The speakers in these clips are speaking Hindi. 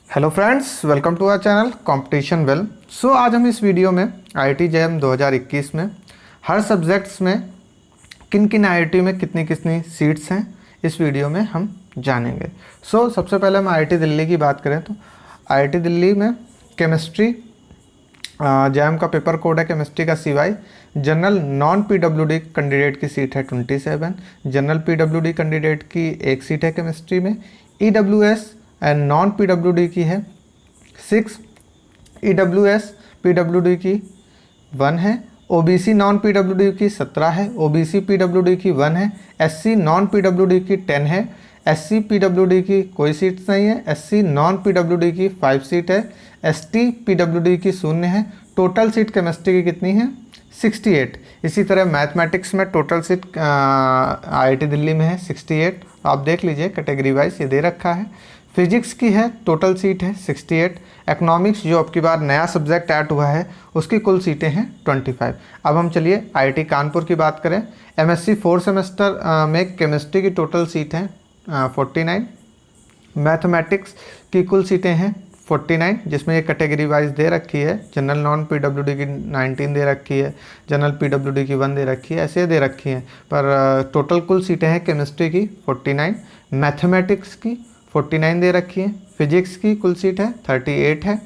Hello friends, welcome to our channel competition वेल। सो आज हम इस वीडियो में आईआईटी जेईई 2021 में हर सब्जेक्ट्स में किन किन आईआईटी में कितनी कितनी सीट्स हैं इस वीडियो में हम जानेंगे। सबसे पहले हम आईआईटी दिल्ली की बात करें तो आईआईटी दिल्ली में केमिस्ट्री जेईई का पेपर कोड है केमिस्ट्री का CY। General non PWD candidate की सीट है 27, जनरल PWD कैंडिडेट की एक सीट है केमिस्ट्री में। EWS एंड नॉन PWD की है 6, EWS PWD की 1 है, OBC नॉन PWD की 17 है, OBC PWD की 1 है, SC नॉन PWD की 10 है, SC PWD की कोई सीट्स नहीं है, SC नॉन PWD की 5 सीट है, ST PWD की 0 है। टोटल सीट केमिस्ट्री की कितनी है? 68। इसी तरह मैथमेटिक्स में टोटल सीट आईआईटी दिल्ली में है 68। आप देख लीजिए कैटेगरी वाइज ये दे रखा है। फिजिक्स की है टोटल सीट है 68। इकोनॉमिक्स जो अब की बार नया सब्जेक्ट ऐड हुआ है उसकी कुल सीटें हैं 25। अब हम चलिए आईआईटी कानपुर की बात करें। MSc 4 सेमेस्टर में केमिस्ट्री की टोटल सीट हैं 49। मैथमेटिक्स की कुल सीटें हैं 49, जिसमें ये कैटेगरी वाइज दे रखी है। जनरल नॉन PWD की 19 दे रखी है, जनरल PWD की 1 दे रखी है, ऐसे दे रखी हैं। पर टोटल कुल सीटें हैं केमिस्ट्री की 49, मैथमेटिक्स की 49 दे रखी है, फिजिक्स की कुल सीट है 38 है,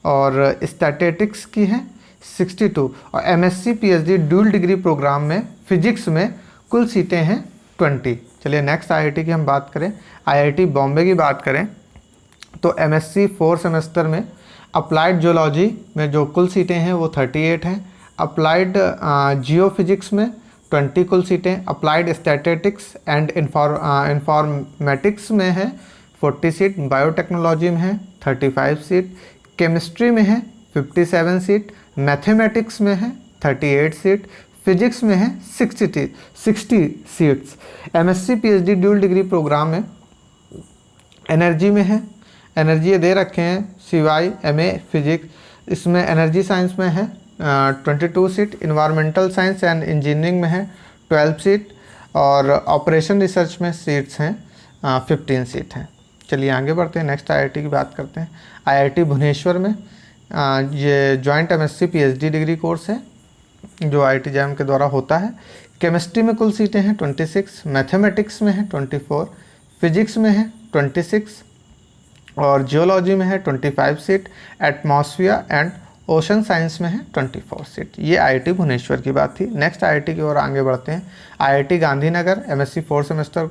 और स्टैटिस्टिक्स की है 62, और MSc PhD dual degree program में फिजिक्स में कुल सीटें हैं 20। चलिए नेक्स्ट आईआईटी की हम बात करें। आईआईटी बॉम्बे की बात करें तो MSc 4 सेमेस्टर में अप्लाइड जियोलॉजी में जो कुल सीटें हैं वो 38 हैं, अप्लाइड जियोफिजिक्स में 20 कुल सीटें, अप्लाइड स्टैटिस्टिक्स एंड इंफॉर्मेटिक्स में है 40 सीट, बायोटेक्नोलॉजी में है 35 सीट, केमिस्ट्री में है 57 सीट, मैथमेटिक्स में है 38 सीट, फिजिक्स में है 60 seats. MSc PhD dual degree program में एनर्जी में है, एनर्जी ये दे रखे हैं CY MA फिजिक्स, इसमें एनर्जी साइंस में है 22 seat, environmental science and engineering में है 12 सीट, और ऑपरेशन रिसर्च में सीट्स हैं 15 सीट हैं। चलिए आगे बढ़ते हैं, नेक्स्ट आईआईटी की बात करते हैं। आईआईटी भुवनेश्वर में ये joint MSc PhD degree course है जो आईआईटी जेईई के द्वारा होता है। केमिस्ट्री में कुल सीटें हैं 26, मैथमेटिक्स में है 24, फिजिक्स में है 26, और जियोलॉजी में है 25 seat, atmosphere and ocean science में है 24 सीट। ये आईआईटी भुवनेश्वर की बात थी। नेक्स्ट आईआईटी की ओर आगे बढ़ते हैं। IIT Gandhinagar MSc 4 semester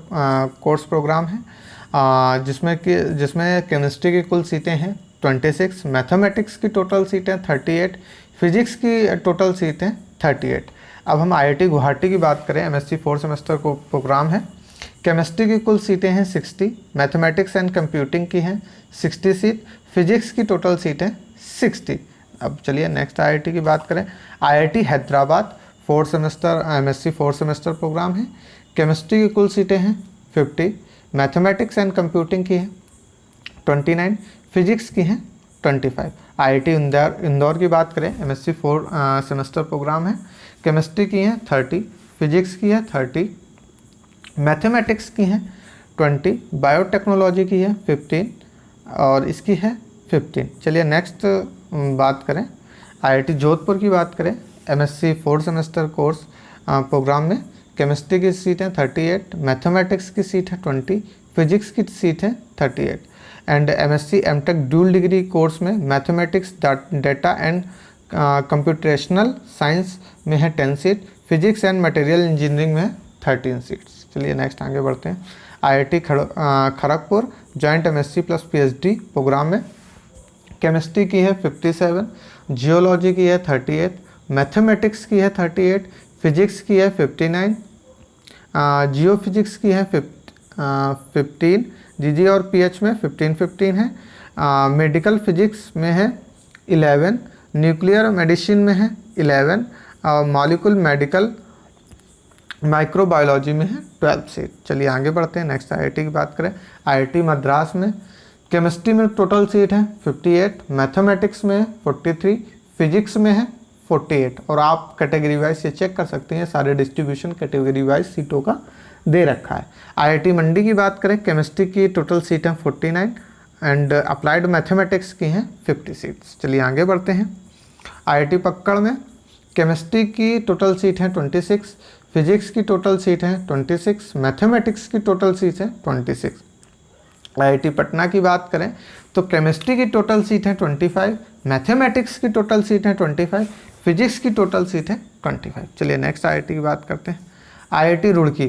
course program है जिसमें केमिस्ट्री की कुल सीटें हैं 26, मैथमेटिक्स की टोटल सीटें 38, फिजिक्स की टोटल सीटें 38। अब हम आईआईटी गुवाहाटी की बात करें। MSc 4 सेमेस्टर को प्रोग्राम है। केमिस्ट्री की कुल सीटें हैं 60, मैथमेटिक्स एंड कंप्यूटिंग की हैं 60 सीट, फिजिक्स की टोटल सीटें 60। अब चलिए नेक्स्ट आईआईटी की बात करें। IIT Hyderabad 4 semester MSc 4 semester program है। केमिस्ट्री की कुल सीटें हैं 50, मैथमेटिक्स एंड कंप्यूटिंग की है 29, फिजिक्स की हैं 25। आईआईटी इंदौर की बात करें MSc 4 सेमेस्टर प्रोग्राम है। केमिस्ट्री की हैं 30, फिजिक्स की है 30, मैथमेटिक्स की हैं 20, बायोटेक्नोलॉजी की है 15, और इसकी है 15। चलिए नेक्स्ट बात करें। आईआईटी जोधपुर की बात करें। MSc 4 सेमेस्टर कोर्स प्रोग्राम में केमिस्ट्री की सीट है 38, मैथमेटिक्स की सीट है 20, फिजिक्स की सीट है 38, and MSc MTech dual degree course में mathematics data and computational science में है 10 seat, physics and material engineering में है 13 सीट्स। चलिए नेक्स्ट आगे बढ़ते हैं। IIT Kharagpur joint MSc plus PhD programme में केमिस्ट्री की है 57, जियोलॉजी की है 38, मैथमेटिक्स की है 38, फिजिक्स की है 59, जियो फिजिक्स की है 15, GG और PH में 15 है, मेडिकल फिजिक्स में है 11, न्यूक्लियर मेडिसिन में है 11, और मॉलिक्यूल मेडिकल माइक्रोबायोलॉजी में है 12 सीट। चलिए आगे बढ़ते हैं। नेक्स्ट आईआईटी की बात करें। आईआईटी मद्रास में केमिस्ट्री में टोटल सीट है 58, मैथमेटिक्स में 43, फिजिक्स में है 48, और आप कैटेगरी वाइज ये चेक कर सकते हैं, सारे डिस्ट्रीब्यूशन कैटेगरी वाइज सीटों का दे रखा है। आईआईटी मंडी की बात करें, केमिस्ट्री की टोटल सीट है 49, एंड अप्लाइड मैथमेटिक्स की हैं 50 सीट्स। चलिए आगे बढ़ते हैं। IIT पक्कड़ में केमिस्ट्री की टोटल सीट हैं 26, फिजिक्स की टोटल सीट हैं 26, मैथमेटिक्स की टोटल सीट हैं 26। IIT पटना की बात करें तो केमिस्ट्री की टोटल सीट है 25, मैथमेटिक्स की टोटल सीट है 25, फिजिक्स की टोटल सीट है 25। चलिए नेक्स्ट IIT की बात करते हैं। IIT Roorkee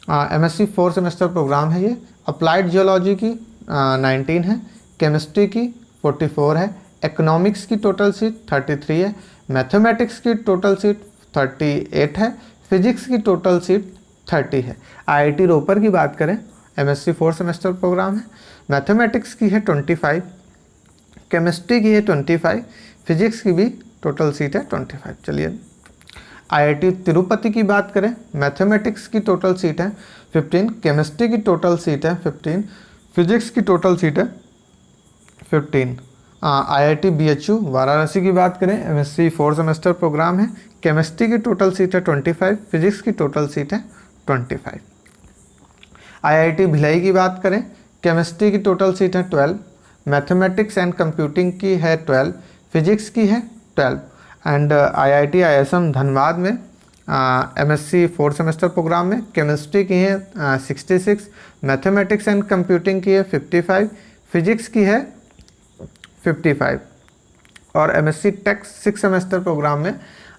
MSc 4 semester program है ये। अप्लाइड जियोलॉजी की 19 है, केमिस्ट्री की 44 है, इकोनॉमिक्स की टोटल सीट 33 है, मैथमेटिक्स की टोटल सीट 38 है, फिजिक्स की टोटल सीट 30 है। IIT रोपर की बात करें MSc 4 सेमेस्टर प्रोग्राम है, मैथमेटिक्स की है 25, केमिस्ट्री की है 25, फिजिक्स की भी टोटल सीट है 25। चलिए IIT तिरुपति की बात करें, मैथमेटिक्स की टोटल सीट है 15, केमिस्ट्री की टोटल सीट है 15, फिजिक्स की टोटल सीट है 15। IIT BHU वाराणसी की बात करें MSc 4 सेमेस्टर प्रोग्राम है, केमिस्ट्री की टोटल सीट है 25, फिजिक्स की टोटल सीट है 25। IIT भिलाई की बात करें, केमिस्ट्री की टोटल सीट है 12, मैथमेटिक्स एंड कंप्यूटिंग की है 12, फिजिक्स की है 12। एंड IIT ISM धनबाद में MSc 4 सेमेस्टर प्रोग्राम में केमिस्ट्री की है 66, मैथमेटिक्स एंड कंप्यूटिंग की है 55, फिजिक्स की है 55 और MSc टेक्स 6 सेमेस्टर प्रोग्राम में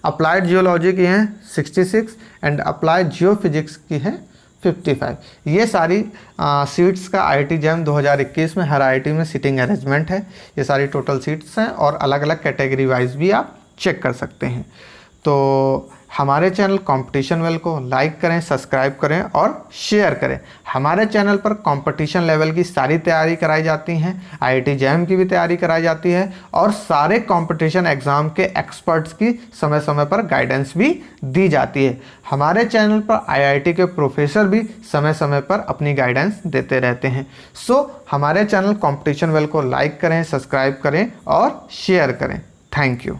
अप्लाइड जियोलॉजी की हैं 66 एंड अप्लाइड जियो फिजिक्स की है 55। ये सारी सीट्स का IIT JAM 2021 में हर IIT में सीटिंग अरेंजमेंट है। ये सारी टोटल सीट्स हैं और अलग अलग कैटेगरी वाइज भी आप चेक कर सकते हैं। तो हमारे चैनल कंपटीशन वेल को लाइक करें, सब्सक्राइब करें और शेयर करें। हमारे चैनल पर कंपटीशन लेवल की सारी तैयारी कराई जाती हैं, IIT JAM की भी तैयारी कराई जाती है और सारे कंपटीशन एग्ज़ाम के एक्सपर्ट्स की समय समय पर गाइडेंस भी दी जाती है। हमारे चैनल पर IIT के प्रोफेसर भी समय समय पर अपनी गाइडेंस देते रहते हैं। सो हमारे चैनल कंपटीशन वेल को लाइक करें, सब्सक्राइब करें और शेयर करें। Thank you.